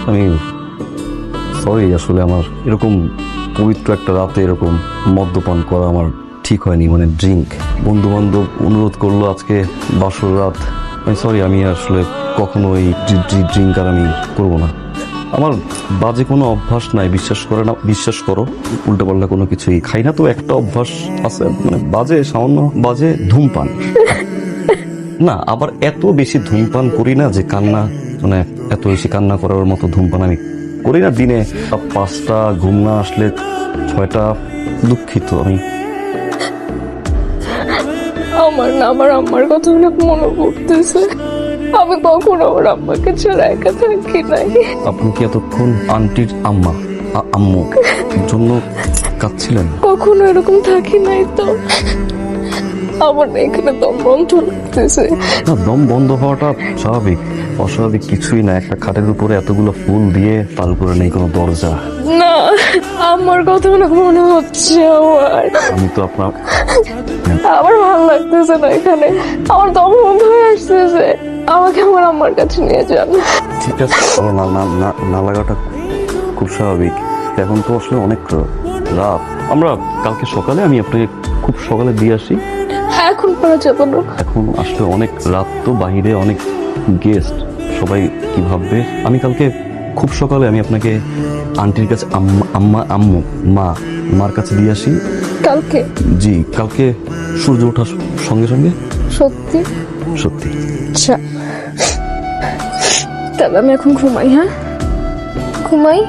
আমি সরি, আসলে আমার এরকম পবিত্র একটা রাতে এরকম মদ্যপান করা আমার ঠিক হয়নি, মানে ড্রিঙ্ক। বন্ধু বান্ধব অনুরোধ করলো আজকে বাসর রাত, আমি সরি, আমি আসলে কখনো এই ড্রিঙ্ক আর আমি করবো না। আমার বাজে কোনো অভ্যাস নাই, বিশ্বাস করো, উল্টোপাল্টা কোনো কিছুই খাই না। তো একটা অভ্যাস আছে, মানে বাজে, সামান্য বাজে, ধূমপান। না, আবার এত বেশি ধূমপান করি না যে কান্না, মানে এত বেশি কান্না করার মতো ধূমপান আমি করি না। দিনে 5টা, ঘুম না আসলে 6টা। দুঃখিত আমি। আমার আম্মার কথা অনেক মনে পড়তেছে। আমি কখনো আমার আম্মাকে ছাড়া একা থাকি নাই। আপনি কি এতক্ষণ আন্টির আম্মু জন্য কাঁদছিলেন? কখনো এরকম থাকি নাই তো। আমার না এখানে দম বন্ধ লাগতেছে। না, দম বন্ধ হওয়াটা স্বাভাবিক, অস্বাভাবিক কিছুই না। একটা খাটের উপরে এতগুলো ফুল দিয়ে, তার উপরে নেই কোনো দরজা। না, আমার কথা অনেক মনে হচ্ছে আমার। আমি তো আপনার আমার ভালো লাগতেছে না এখানে। আমার দম বন্ধ হয়ে আসতেছে। আমাকে আমার আম্মার কাছে নিয়ে যান। ঠিক আছে, আমার না লাগাটা খুব স্বাভাবিক। এখন তো আসলে অনেক রাত। আমরা কালকে সকালে, আমি আপনাকে খুব সকালে দিয়ে আসি। এখন করা যাবে না। এখন আসলে অনেক রাত, তো বাহিরে অনেক গেস্ট, সবাই কি ভাববে। আমি কালকে খুব সকালে আমি আপনাকে আন্টির কাছে, মার কাছে দিয়ে আসি। কালকে? জি, কালকে সূর্য ওঠার সঙ্গে সঙ্গে। সত্যি? সত্যি। আচ্ছা, তাহলে আমি এখন ঘুমাই। হ্যাঁ, ঘুমাই।